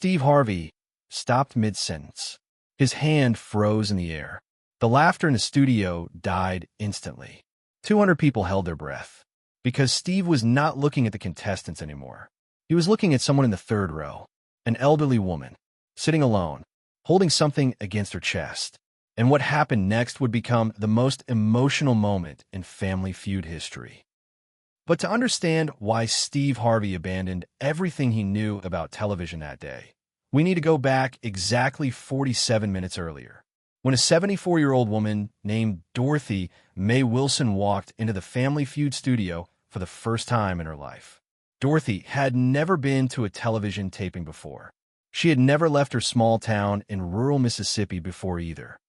Steve Harvey stopped mid-sentence. His hand froze in the air. The laughter in the studio died instantly. 200 people held their breath, because Steve was not looking at the contestants anymore. He was looking at someone in the third row, an elderly woman, sitting alone, holding something against her chest. And what happened next would become the most emotional moment in Family Feud history. But to understand why Steve Harvey abandoned everything he knew about television that day, we need to go back exactly 47 minutes earlier, when a 74-year-old woman named Dorothy Mae Wilson walked into the Family Feud studio for the first time in her life. Dorothy had never been to a television taping before. She had never left her small town in rural Mississippi before either.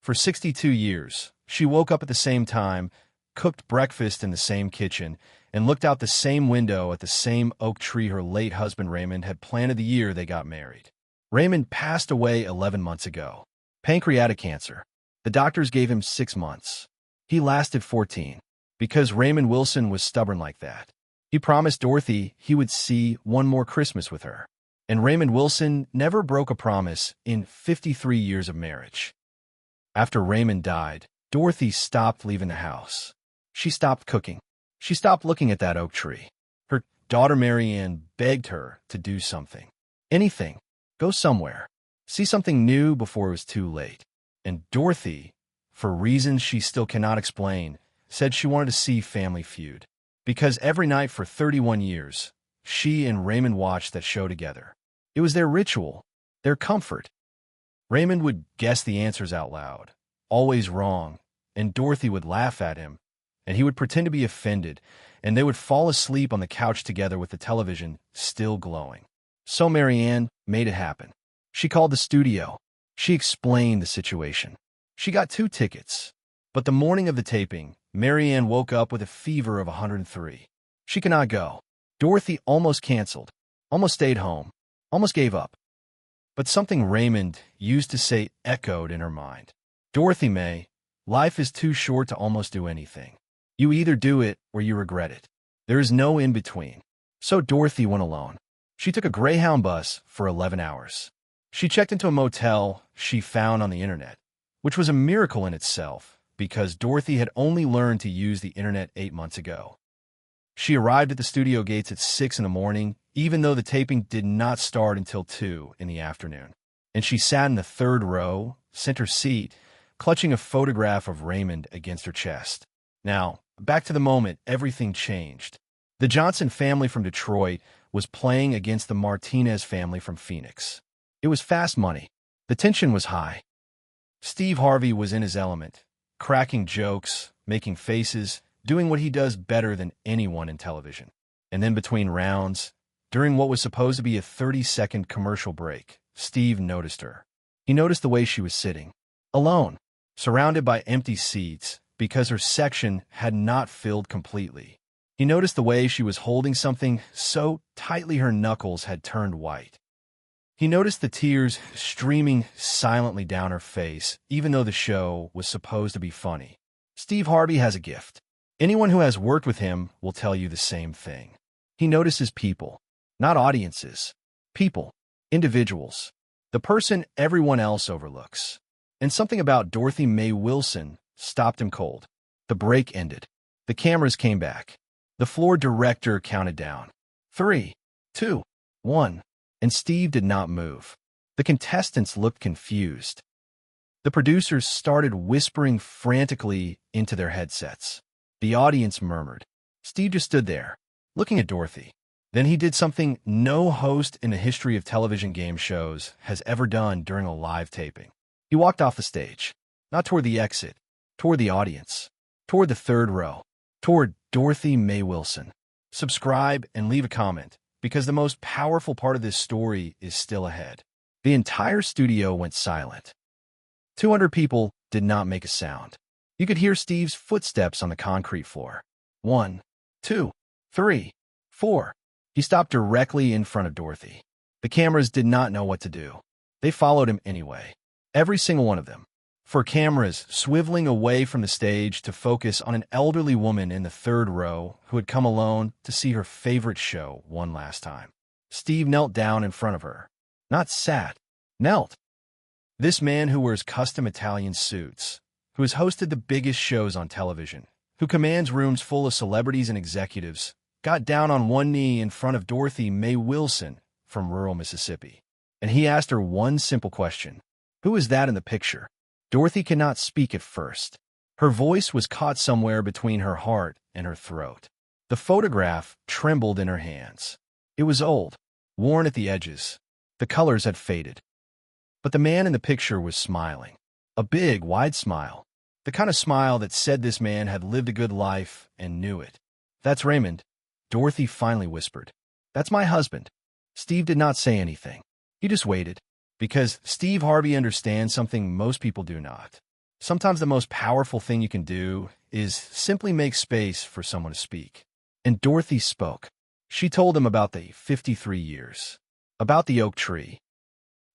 For 62 years, she woke up at the same time, cooked breakfast in the same kitchen, and looked out the same window at the same oak tree her late husband Raymond had planted the year they got married. Raymond passed away 11 months ago. Pancreatic cancer. The doctors gave him 6 months. He lasted 14, because Raymond Wilson was stubborn like that. He promised Dorothy he would see one more Christmas with her. And Raymond Wilson never broke a promise in 53 years of marriage. After Raymond died, Dorothy stopped leaving the house. She stopped cooking. She stopped looking at that oak tree. Her daughter Marianne begged her to do something. Anything. Go somewhere. See something new before it was too late. And Dorothy, for reasons she still cannot explain, said she wanted to see Family Feud. Because every night for 31 years, she and Raymond watched that show together. It was their ritual, their comfort. Raymond would guess the answers out loud, always wrong, and Dorothy would laugh at him, and he would pretend to be offended, and they would fall asleep on the couch together with the television still glowing. So Marianne made it happen. She called the studio. She explained the situation. She got 2 tickets. But the morning of the taping, Marianne woke up with a fever of 103. She could not go. Dorothy almost canceled, almost stayed home, almost gave up. But something Raymond used to say echoed in her mind. Dorothy Mae, life is too short to almost do anything. You either do it or you regret it. There is no in between. So Dorothy went alone. She took a Greyhound bus for 11 hours. She checked into a motel she found on the internet, which was a miracle in itself because Dorothy had only learned to use the internet 8 months ago. She arrived at the studio gates at 6 in the morning, even though the taping did not start until 2 in the afternoon. And she sat in the third row, center seat, clutching a photograph of Raymond against her chest. Now, back to the moment everything changed. The Johnson family from Detroit was playing against the Martinez family from Phoenix. It was fast money. The tension was high. Steve Harvey was in his element, cracking jokes, making faces, doing what he does better than anyone in television. And then between rounds, during what was supposed to be a 30-second commercial break, Steve noticed her. He noticed the way she was sitting, alone, surrounded by empty seats because her section had not filled completely. He noticed the way she was holding something so tightly her knuckles had turned white. He noticed the tears streaming silently down her face, even though the show was supposed to be funny. Steve Harvey has a gift. Anyone who has worked with him will tell you the same thing. He notices people, not audiences. People, individuals, the person everyone else overlooks. And something about Dorothy Mae Wilson stopped him cold. The break ended. The cameras came back. The floor director counted down. 3, 2, 1. And Steve did not move. The contestants looked confused. The producers started whispering frantically into their headsets. The audience murmured. Steve just stood there, looking at Dorothy. Then he did something no host in the history of television game shows has ever done during a live taping. He walked off the stage, not toward the exit, toward the audience, toward the third row, toward Dorothy Mae Wilson. Subscribe and leave a comment, because the most powerful part of this story is still ahead. The entire studio went silent. 200 people did not make a sound. You could hear Steve's footsteps on the concrete floor. 1, 2, 3, 4. He stopped directly in front of Dorothy. The cameras did not know what to do. They followed him anyway. Every single one of them. For cameras swiveling away from the stage to focus on an elderly woman in the third row who had come alone to see her favorite show one last time. Steve knelt down in front of her. not sat, knelt. This man who wears custom Italian suits, who has hosted the biggest shows on television, who commands rooms full of celebrities and executives, got down on one knee in front of Dorothy Mae Wilson from rural Mississippi. And he asked her one simple question. Who is that in the picture? Dorothy could not speak at first. Her voice was caught somewhere between her heart and her throat. The photograph trembled in her hands. It was old, worn at the edges. The colors had faded. But the man in the picture was smiling. A big, wide smile. The kind of smile that said this man had lived a good life and knew it. That's Raymond, Dorothy finally whispered. That's my husband. Steve did not say anything. He just waited. Because Steve Harvey understands something most people do not. Sometimes the most powerful thing you can do is simply make space for someone to speak. And Dorothy spoke. She told him about the 53 years, about the oak tree,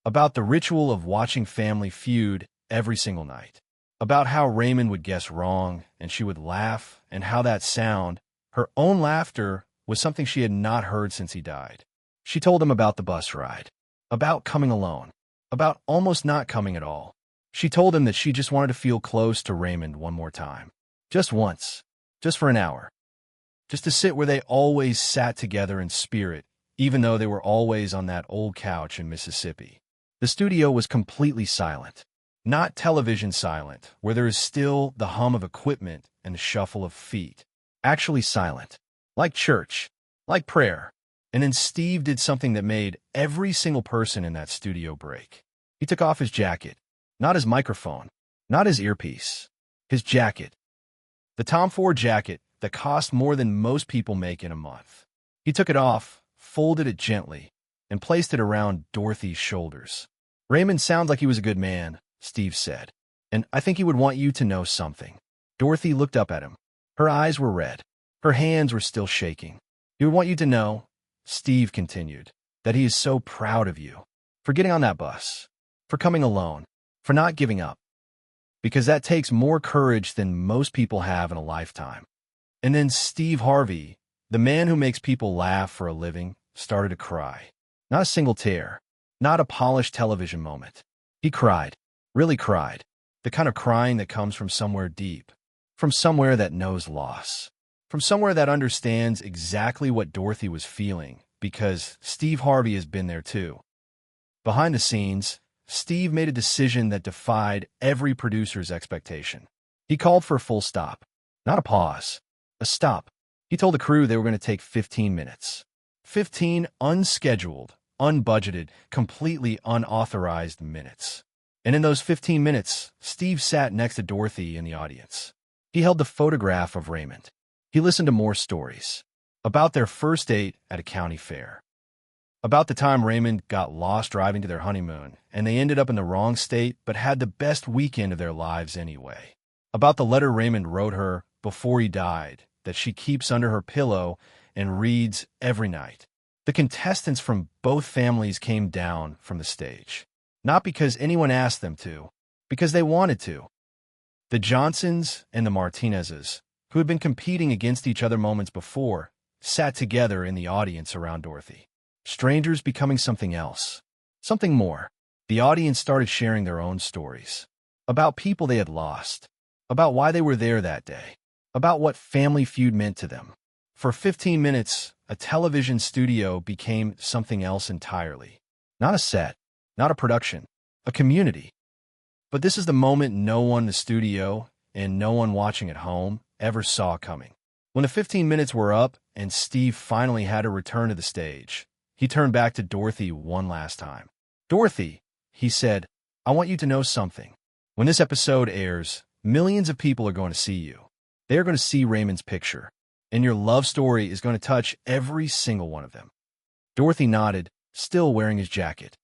about the ritual of watching Family Feud every single night, about how Raymond would guess wrong and she would laugh, and how that sound, her own laughter, was something she had not heard since he died. She told him about the bus ride, about coming alone, about almost not coming at all. She told him that she just wanted to feel close to Raymond one more time. Just once. Just for an hour. Just to sit where they always sat together in spirit, even though they were always on that old couch in Mississippi. The studio was completely silent. Not television silent, where there is still the hum of equipment and the shuffle of feet. Actually silent. Like church. Like prayer. And then Steve did something that made every single person in that studio break. He took off his jacket. Not his microphone. Not his earpiece. His jacket. The Tom Ford jacket that cost more than most people make in a month. He took it off, folded it gently, and placed it around Dorothy's shoulders. Raymond sounds like he was a good man, Steve said. And I think he would want you to know something. Dorothy looked up at him. Her eyes were red. Her hands were still shaking. He would want you to know, Steve continued, that he is so proud of you. For getting on that bus. For coming alone. For not giving up. Because that takes more courage than most people have in a lifetime. And then Steve Harvey, the man who makes people laugh for a living, started to cry. Not a single tear. Not a polished television moment. He cried. Really cried. The kind of crying that comes from somewhere deep. From somewhere that knows loss. From somewhere that understands exactly what Dorothy was feeling, because Steve Harvey has been there too. Behind the scenes, Steve made a decision that defied every producer's expectation. He called for a full stop. Not a pause. A stop. He told the crew they were going to take 15 minutes. 15 unscheduled, unbudgeted, completely unauthorized minutes. And in those 15 minutes, Steve sat next to Dorothy in the audience. He held the photograph of Raymond. He listened to more stories. About their first date at a county fair. About the time Raymond got lost driving to their honeymoon, and they ended up in the wrong state but had the best weekend of their lives anyway. About the letter Raymond wrote her before he died, that she keeps under her pillow and reads every night. The contestants from both families came down from the stage. Not because anyone asked them to, because they wanted to. The Johnsons and the Martinezes, who had been competing against each other moments before, sat together in the audience around Dorothy. Strangers becoming something else. Something more. The audience started sharing their own stories. About people they had lost. About why they were there that day. About what Family Feud meant to them. For 15 minutes, a television studio became something else entirely. Not a set. Not a production. A community. But this is the moment no one in the studio, and no one watching at home, ever saw coming. When the 15 minutes were up, and Steve finally had to return to the stage, he turned back to Dorothy one last time. Dorothy, he said, I want you to know something. When this episode airs, millions of people are going to see you. They are going to see Raymond's picture, and your love story is going to touch every single one of them. Dorothy nodded, still wearing his jacket.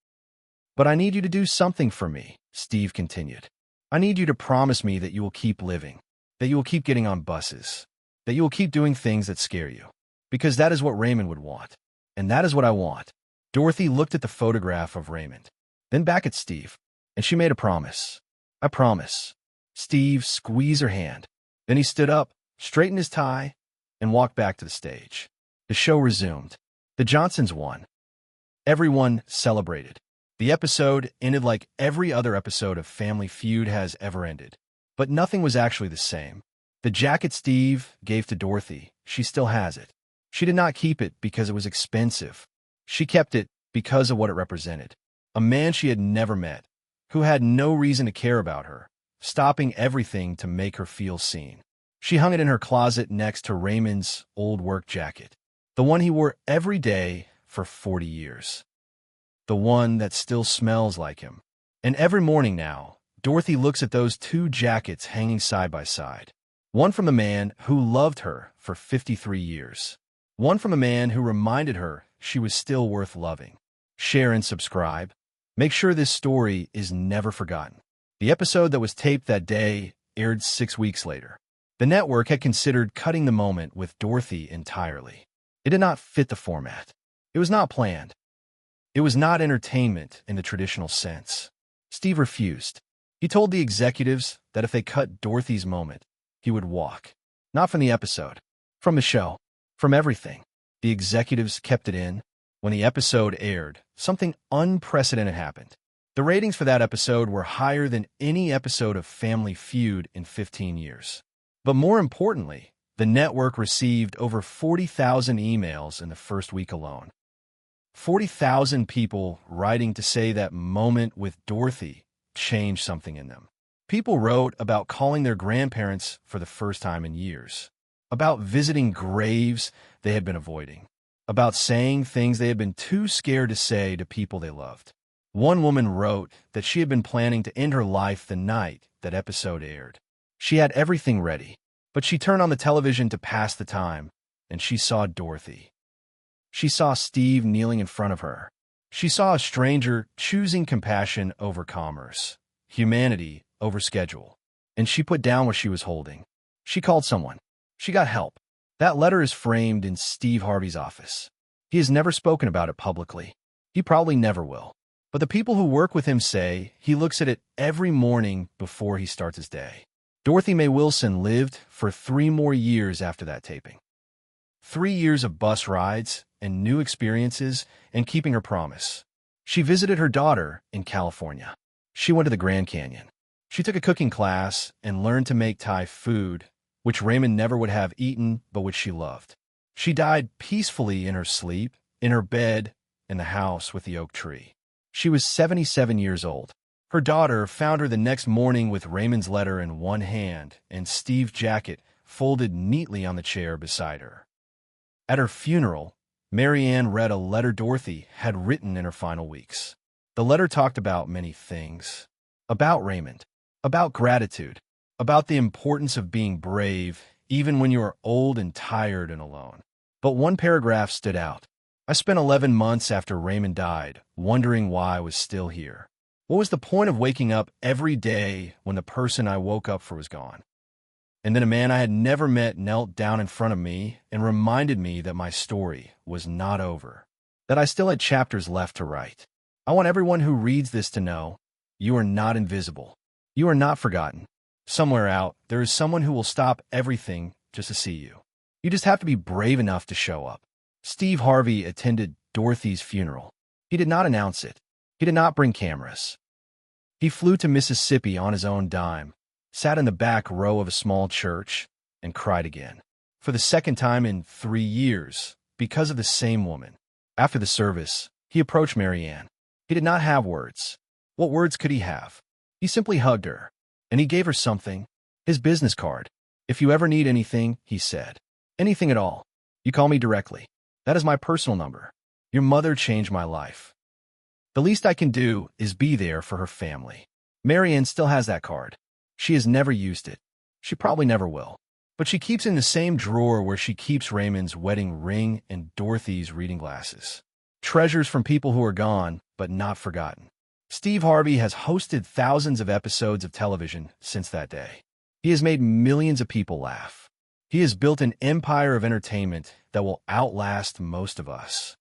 But I need you to do something for me, Steve continued. I need you to promise me that you will keep living, that you will keep getting on buses, that you will keep doing things that scare you. Because that is what Raymond would want. And that is what I want. Dorothy looked at the photograph of Raymond, then back at Steve, and she made a promise. I promise. Steve squeezed her hand. Then he stood up, straightened his tie, and walked back to the stage. The show resumed. The Johnsons won. Everyone celebrated. The episode ended like every other episode of Family Feud has ever ended. But nothing was actually the same. The jacket Steve gave to Dorothy, she still has it. She did not keep it because it was expensive. She kept it because of what it represented. A man she had never met, who had no reason to care about her, stopping everything to make her feel seen. She hung it in her closet next to Raymond's old work jacket, the one he wore every day for 40 years. The one that still smells like him. And every morning now, Dorothy looks at those two jackets hanging side by side. One from the man who loved her for 53 years. One from a man who reminded her she was still worth loving. Share and subscribe. Make sure this story is never forgotten. The episode that was taped that day aired 6 weeks later. The network had considered cutting the moment with Dorothy entirely. It did not fit the format. It was not planned. It was not entertainment in the traditional sense. Steve refused. He told the executives that if they cut Dorothy's moment, he would walk. Not from the episode. From the show. From everything. The executives kept it in. When the episode aired, something unprecedented happened. The ratings for that episode were higher than any episode of Family Feud in 15 years. But more importantly, the network received over 40,000 emails in the first week alone. 40,000 people writing to say that moment with Dorothy changed something in them. People wrote about calling their grandparents for the first time in years, about visiting graves they had been avoiding, about saying things they had been too scared to say to people they loved. One woman wrote that she had been planning to end her life the night that episode aired. She had everything ready, but she turned on the television to pass the time, and she saw Dorothy. She saw Steve kneeling in front of her. She saw a stranger choosing compassion over commerce, humanity over schedule, and she put down what she was holding. She called someone. She got help. That letter is framed in Steve Harvey's office. He has never spoken about it publicly. He probably never will. But the people who work with him say he looks at it every morning before he starts his day. Dorothy Mae Wilson lived for 3 more years after that taping. 3 years of bus rides and new experiences and keeping her promise. She visited her daughter in California. She went to the Grand Canyon. She took a cooking class and learned to make Thai food, which Raymond never would have eaten, but which she loved. She died peacefully in her sleep, in her bed, in the house with the oak tree. She was 77 years old. Her daughter found her the next morning with Raymond's letter in one hand and Steve's jacket folded neatly on the chair beside her. At her funeral, Mary Ann read a letter Dorothy had written in her final weeks. The letter talked about many things. About Raymond. About gratitude. About the importance of being brave, even when you are old and tired and alone. But one paragraph stood out. I spent 11 months after Raymond died, wondering why I was still here. What was the point of waking up every day when the person I woke up for was gone? And then a man I had never met knelt down in front of me and reminded me that my story was not over, that I still had chapters left to write. I want everyone who reads this to know, you are not invisible. You are not forgotten. Somewhere out, there is someone who will stop everything just to see you. You just have to be brave enough to show up. Steve Harvey attended Dorothy's funeral. He did not announce it. He did not bring cameras. He flew to Mississippi on his own dime, sat in the back row of a small church, and cried again. For the second time in 3 years, because of the same woman. After the service, he approached Mary Ann. He did not have words. What words could he have? He simply hugged her, and he gave her something, his business card. If you ever need anything, he said, anything at all, you call me directly. That is my personal number. Your mother changed my life. The least I can do is be there for her family. Mary Ann still has that card. She has never used it. She probably never will. But she keeps it in the same drawer where she keeps Raymond's wedding ring and Dorothy's reading glasses. Treasures from people who are gone, but not forgotten. Steve Harvey has hosted thousands of episodes of television since that day. He has made millions of people laugh. He has built an empire of entertainment that will outlast most of us.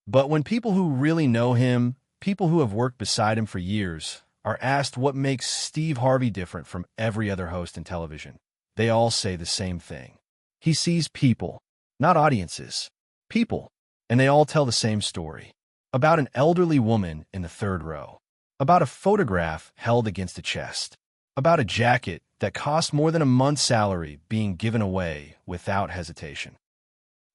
But when people who really know him, people who have worked beside him for years, are asked what makes Steve Harvey different from every other host in television, they all say the same thing. He sees people, not audiences. People. And they all tell the same story. about an elderly woman in the third row, about a photograph held against a chest, about a jacket that cost more than a month's salary being given away without hesitation.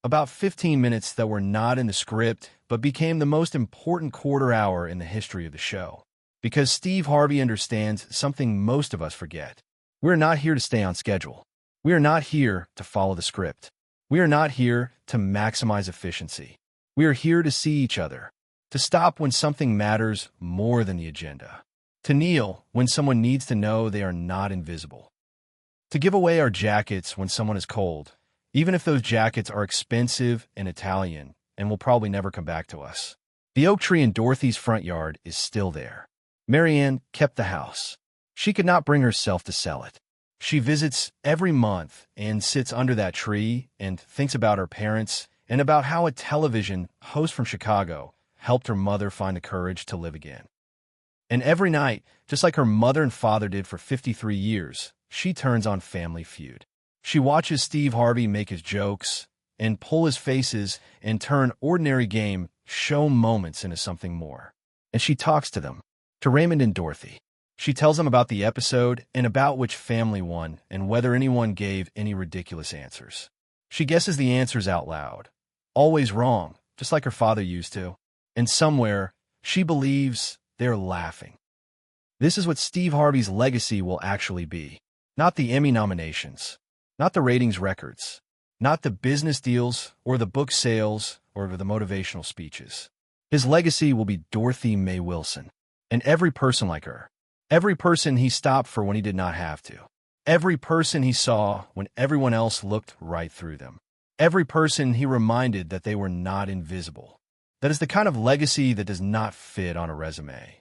About 15 minutes that were not in the script but became the most important quarter hour in the history of the show. Because Steve Harvey understands something most of us forget. We're not here to stay on schedule. We are not here to follow the script. We are not here to maximize efficiency. We are here to see each other, to stop when something matters more than the agenda, to kneel when someone needs to know they are not invisible, to give away our jackets when someone is cold, even if those jackets are expensive and Italian and will probably never come back to us. The oak tree in Dorothy's front yard is still there. Marianne kept the house. She could not bring herself to sell it. She visits every month and sits under that tree and thinks about her parents and about how a television host from Chicago helped her mother find the courage to live again. And every night, just like her mother and father did for 53 years, she turns on Family Feud. She watches Steve Harvey make his jokes and pull his faces and turn ordinary game show moments into something more. And she talks to them, to Raymond and Dorothy. She tells them about the episode and about which family won and whether anyone gave any ridiculous answers. She guesses the answers out loud. Always wrong, just like her father used to. And somewhere, she believes they're laughing. This is what Steve Harvey's legacy will actually be. Not the Emmy nominations, not the ratings records, not the business deals or the book sales or the motivational speeches. His legacy will be Dorothy Mae Wilson. And every person like her. Every person he stopped for when he did not have to. Every person he saw when everyone else looked right through them. Every person he reminded that they were not invisible. That is the kind of legacy that does not fit on a resume.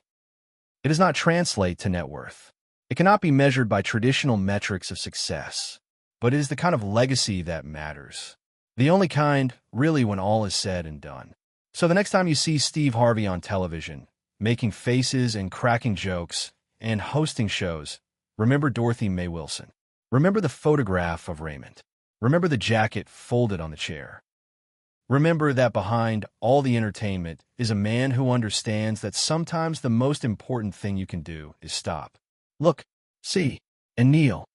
It does not translate to net worth. It cannot be measured by traditional metrics of success. But it is the kind of legacy that matters. The only kind, really, when all is said and done. So the next time you see Steve Harvey on television, making faces and cracking jokes, and hosting shows, remember Dorothy Mae Wilson. Remember the photograph of Raymond. Remember the jacket folded on the chair. Remember that behind all the entertainment is a man who understands that sometimes the most important thing you can do is stop, look, see, and kneel.